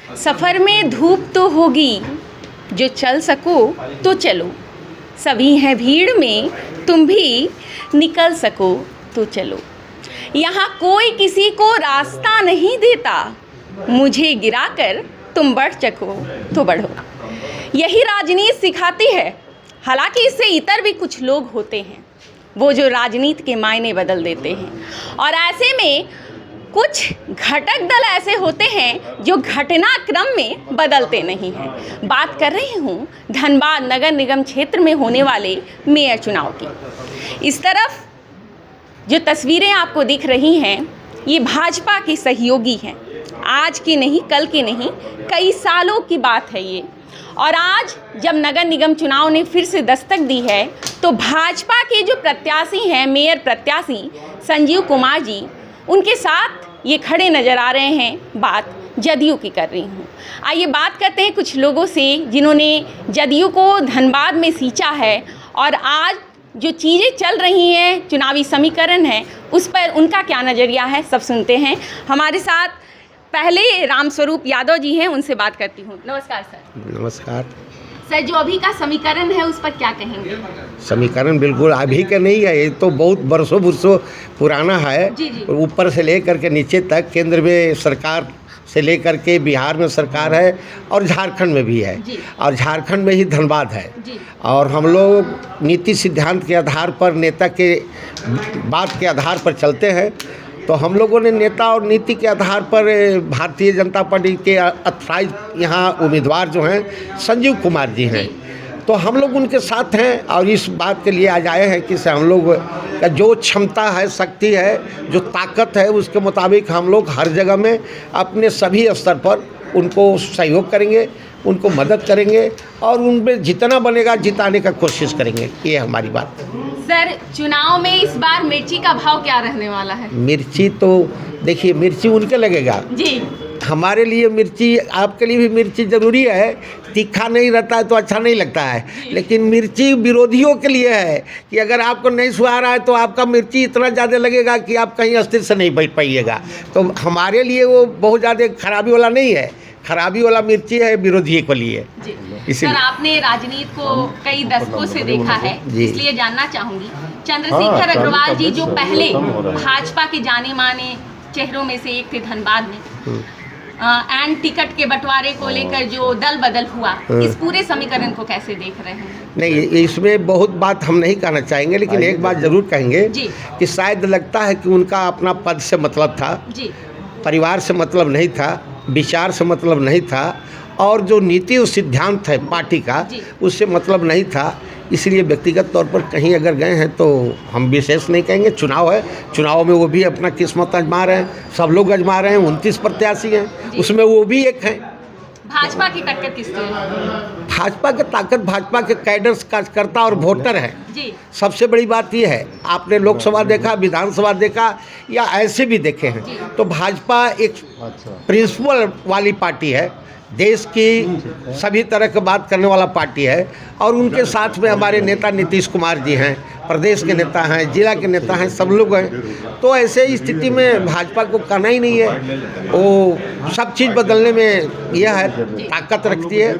सफ़र में धूप तो होगी, जो चल सको तो चलो। सभी हैं भीड़ में, तुम भी निकल सको तो चलो। यहाँ कोई किसी को रास्ता नहीं देता, मुझे गिराकर तुम बढ़ सको तो बढ़ो। यही राजनीति सिखाती है। हालांकि इससे इतर भी कुछ लोग होते हैं, वो जो राजनीति के मायने बदल देते हैं। और ऐसे में कुछ घटक दल ऐसे होते हैं जो घटनाक्रम में बदलते नहीं हैं। बात कर रही हूँ धनबाद नगर निगम क्षेत्र में होने वाले मेयर चुनाव की। इस तरफ जो तस्वीरें आपको दिख रही हैं, ये भाजपा की सहयोगी हैं। आज की नहीं, कल की नहीं, कई सालों की बात है ये। और आज जब नगर निगम चुनाव ने फिर से दस्तक दी है, तो भाजपा के जो प्रत्याशी हैं, मेयर प्रत्याशी संजीव कुमार जी, उनके साथ ये खड़े नज़र आ रहे हैं। बात जदयू की कर रही हूँ। आइए बात करते हैं कुछ लोगों से जिन्होंने जदयू को धनबाद में सींचा है और आज जो चीज़ें चल रही हैं, चुनावी समीकरण है, उस पर उनका क्या नज़रिया है, सब सुनते हैं। हमारे साथ पहले रामस्वरूप यादव जी हैं, उनसे बात करती हूँ। नमस्कार सर। नमस्कार सर, जो अभी का समीकरण है उस पर क्या कहेंगे? समीकरण बिल्कुल अभी का नहीं है, ये तो बहुत बरसों पुराना है। जी जी। ऊपर से लेकर के नीचे तक केंद्र में सरकार से लेकर के बिहार में सरकार है और झारखंड में भी है जी। और झारखंड में ही धनबाद है जी। और हम लोग नीति सिद्धांत के आधार पर, नेता के बात के आधार पर चलते हैं। तो हम लोगों ने नेता और नीति के आधार पर भारतीय जनता पार्टी के अथराइज यहाँ उम्मीदवार जो हैं संजीव कुमार जी हैं, तो हम लोग उनके साथ हैं। और इस बात के लिए आज आए हैं कि हम लोग का जो क्षमता है, शक्ति है, जो ताकत है, उसके मुताबिक हम लोग हर जगह में अपने सभी स्तर पर उनको सहयोग करेंगे, उनको मदद करेंगे और उनमें जितना बनेगा जिताने का कोशिश करेंगे। ये हमारी बात है। सर, चुनाव में इस बार मिर्ची का भाव क्या रहने वाला है? मिर्ची तो देखिए, मिर्ची उनके लगेगा जी। हमारे लिए मिर्ची, आपके लिए भी मिर्ची ज़रूरी है। तीखा नहीं रहता है तो अच्छा नहीं लगता है, लेकिन मिर्ची विरोधियों के लिए है कि अगर आपको नहीं सुहा रहा है तो आपका मिर्ची इतना ज़्यादा लगेगा कि आप कहीं अस्थिर से नहीं बैठ पाइएगा। तो हमारे लिए वो बहुत ज़्यादा खराबी वाला नहीं है, खराबी वाला मिर्ची है विरोधी के लिए। सर, आपने राजनीति को कई दशकों से देखा है, इसलिए जानना चाहूँगी, चंद्रशेखर अग्रवाल जी जो पहले भाजपा के जाने माने चेहरों में से एक थे धनबाद में, एंड टिकट के बंटवारे को लेकर जो दल बदल हुआ, इस पूरे समीकरण को कैसे देख रहे हैं? नहीं, इसमें बहुत बात हम नहीं कहना चाहेंगे, लेकिन एक बात ज़रूर कहेंगे कि शायद लगता है कि उनका अपना पद से मतलब था जी, परिवार से मतलब नहीं था, विचार से मतलब नहीं था, और जो नीति और सिद्धांत है पार्टी का उससे मतलब नहीं था। इसलिए व्यक्तिगत तौर पर कहीं अगर गए हैं तो हम विशेष नहीं कहेंगे। चुनाव है, चुनाव में वो भी अपना किस्मत आजमा रहे हैं, सब लोग आजमा रहे हैं। 29 प्रत्याशी हैं, उसमें वो भी एक हैं। भाजपा की टक्कर किससे है? भाजपा की ताकत भाजपा के कैडर्स, कार्यकर्ता और वोटर हैं जी। सबसे बड़ी बात ये है, आपने लोकसभा देखा, विधानसभा देखा या ऐसे भी देखे हैं, तो भाजपा एक प्रिंसिपल वाली पार्टी है, देश की सभी तरह की बात करने वाला पार्टी है। और उनके साथ में हमारे नेता नीतीश कुमार जी हैं, प्रदेश के नेता हैं, जिला के नेता हैं, सब लोग हैं। तो ऐसे स्थिति में भाजपा को कहना ही नहीं है, वो सब चीज़ बदलने में यह है, ताकत रखती है,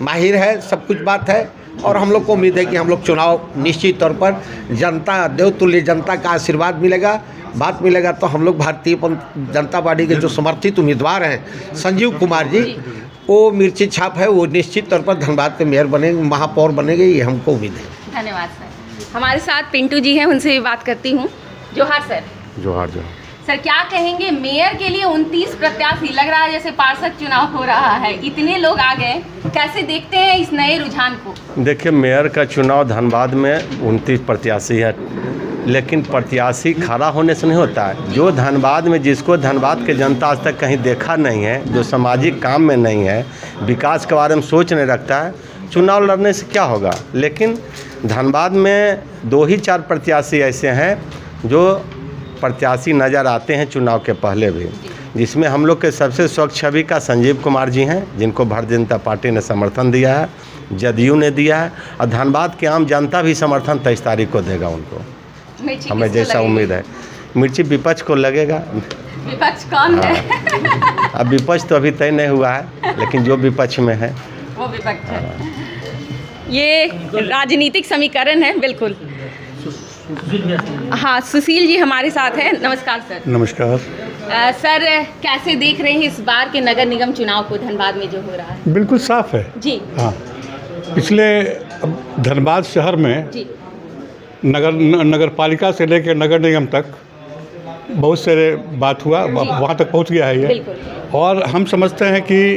माहिर है, सब कुछ बात है। और हम लोग को उम्मीद है कि हम लोग चुनाव निश्चित तौर पर जनता, देवतुल्य जनता का आशीर्वाद मिलेगा, बात मिलेगा। तो हम लोग भारतीय जनता पार्टी के जो समर्थित उम्मीदवार हैं संजीव कुमार जी, वो मिर्ची छाप है, वो निश्चित तौर पर धनबाद के मेयर बनेंगे, महापौर बनेंगे, ये हमको उम्मीद है। धन्यवाद सर। हमारे साथ पिंटू जी हैं, उनसे भी बात करती हूँ। जोहार सर। जोहार। सर, क्या कहेंगे, मेयर के लिए 29 प्रत्याशी, लग रहा है जैसे पार्षद चुनाव हो रहा है, इतने लोग आ गए, कैसे देखते हैं इस नए रुझान को? देखिए, मेयर का चुनाव धनबाद में 29 प्रत्याशी है, लेकिन प्रत्याशी खड़ा होने से नहीं होता है। जो धनबाद में, जिसको धनबाद के जनता आज तक कहीं देखा नहीं है, जो सामाजिक काम में नहीं है, विकास के बारे में सोच नहीं रखता है, चुनाव लड़ने से क्या होगा। लेकिन धनबाद में 2 ही 4 प्रत्याशी ऐसे हैं जो प्रत्याशी नज़र आते हैं चुनाव के पहले भी, जिसमें हम लोग के सबसे स्वच्छ छवि का संजीव कुमार जी हैं, जिनको भारतीय जनता पार्टी ने समर्थन दिया है, जदयू ने दिया है, और धनबाद की आम जनता भी समर्थन 23 तारीख को देगा उनको। हमें जैसा उम्मीद है, मिर्ची विपक्ष को लगेगा। विपक्ष कौन है? अब विपक्ष तो अभी तय नहीं हुआ है, लेकिन जो विपक्ष में है वो विपक्ष है। ये राजनीतिक समीकरण है, बिल्कुल। हाँ, सुशील जी हमारे साथ हैं। नमस्कार सर। नमस्कार। सर, कैसे देख रहे हैं इस बार के नगर निगम चुनाव को, धनबाद में जो हो रहा है? बिल्कुल साफ है जी। हाँ, पिछले धनबाद शहर में जी नगर पालिका से लेकर नगर निगम तक बहुत सारे बात हुआ, वहाँ तक पहुँच गया है ये। बिल्कुल। और हम समझते हैं कि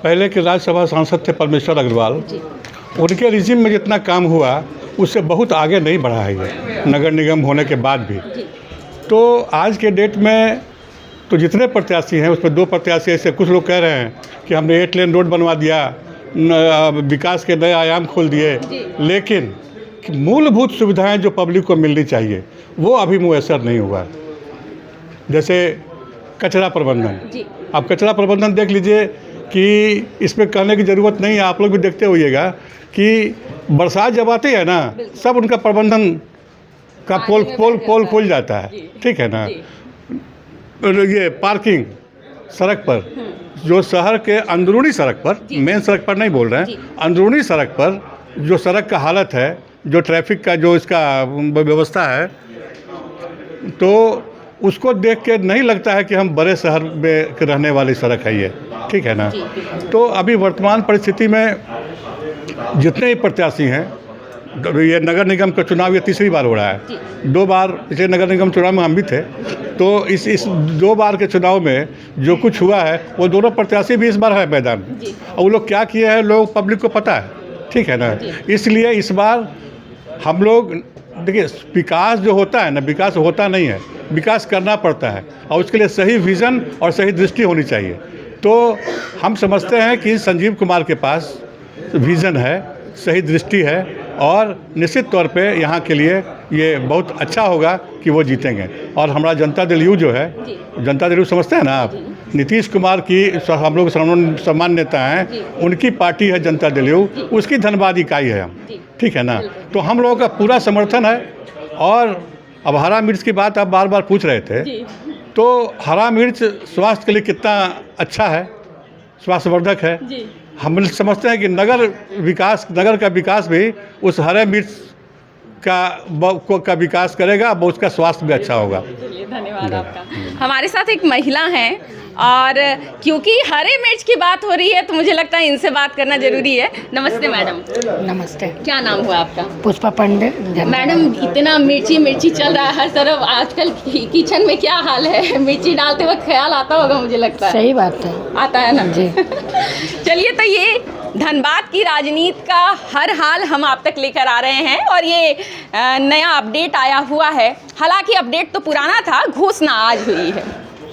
पहले के राज्यसभा सांसद थे परमेश्वर अग्रवाल, जी उनके रिजिम में जितना काम हुआ उससे बहुत आगे नहीं बढ़ा है ये नगर निगम होने के बाद भी। जी। तो आज के डेट में तो जितने प्रत्याशी हैं उसमें 2 प्रत्याशी ऐसे, कुछ लोग कह रहे हैं कि हमने 8 लेन रोड बनवा दिया, विकास के नए आयाम खोल दिए, लेकिन मूलभूत सुविधाएं जो पब्लिक को मिलनी चाहिए वो अभी मुयस्सर नहीं हुआ है। जैसे कचरा प्रबंधन, जी। आप कचरा प्रबंधन देख लीजिए कि इसमें कहने की ज़रूरत नहीं है, आप लोग भी देखते होइएगा कि बरसात जब आती है ना, सब उनका प्रबंधन का पोल खुल जाता है, ठीक है ना। ये पार्किंग सड़क पर, जो शहर के अंदरूनी सड़क पर, मेन सड़क पर नहीं बोल रहे हैं, अंदरूनी सड़क पर जो सड़क का हालत है, जो ट्रैफिक का जो इसका व्यवस्था है, तो उसको देख के नहीं लगता है कि हम बड़े शहर में रहने वाली सड़क है ये, ठीक है ना। तो अभी वर्तमान परिस्थिति में जितने ही प्रत्याशी हैं, ये नगर निगम का चुनाव ये 3री बार हो रहा है। 2 बार पिछले नगर निगम चुनाव में हम भी थे, तो इस 2 बार के चुनाव में जो कुछ हुआ है वो दोनों प्रत्याशी भी इस बार है मैदान में, और वो लोग क्या किए हैं लोग पब्लिक को पता है, ठीक है ना। इसलिए इस बार हम लोग देखिए, विकास जो होता है ना, विकास होता नहीं है, विकास करना पड़ता है, और उसके लिए सही विज़न और सही दृष्टि होनी चाहिए। तो हम समझते हैं कि संजीव कुमार के पास विज़न है, सही दृष्टि है, और निश्चित तौर पे यहाँ के लिए ये बहुत अच्छा होगा कि वो जीतेंगे। और हमारा जनता दल यू जो है, जनता दल यू समझते हैं ना आप, नीतीश कुमार की हम लोग सम्मान नेता हैं, उनकी पार्टी है जनता दल यू, उसकी धनबाद इकाई है हम, ठीक है ना। तो हम लोगों का पूरा समर्थन है। और अब हरा मिर्च की बात आप बार बार पूछ रहे थे, तो हरा मिर्च स्वास्थ्य के लिए कितना अच्छा है, स्वास्थ्यवर्धक है। हम समझते हैं कि नगर का विकास भी उस हरे मिर्च का विकास करेगा, उसका स्वास्थ्य भी अच्छा होगा। धन्यवाद आपका। हमारे साथ एक महिला हैं, और क्योंकि हरे मिर्च की बात हो रही है तो मुझे लगता है इनसे बात करना जरूरी है। नमस्ते मैडम। नमस्ते। क्या नाम हुआ आपका? पुष्पा पंडित। मैडम, इतना मिर्ची चल रहा है हर तरफ, आजकल किचन में क्या हाल है? मिर्ची डालते वक्त ख्याल आता होगा, मुझे लगता है। सही बात है। आता है ना जी। चलिए, तो ये धनबाद की राजनीति का हर हाल हम आप तक लेकर आ रहे हैं, और ये नया अपडेट आया हुआ है। हालांकि अपडेट तो पुराना था, घोषणा आज हुई है।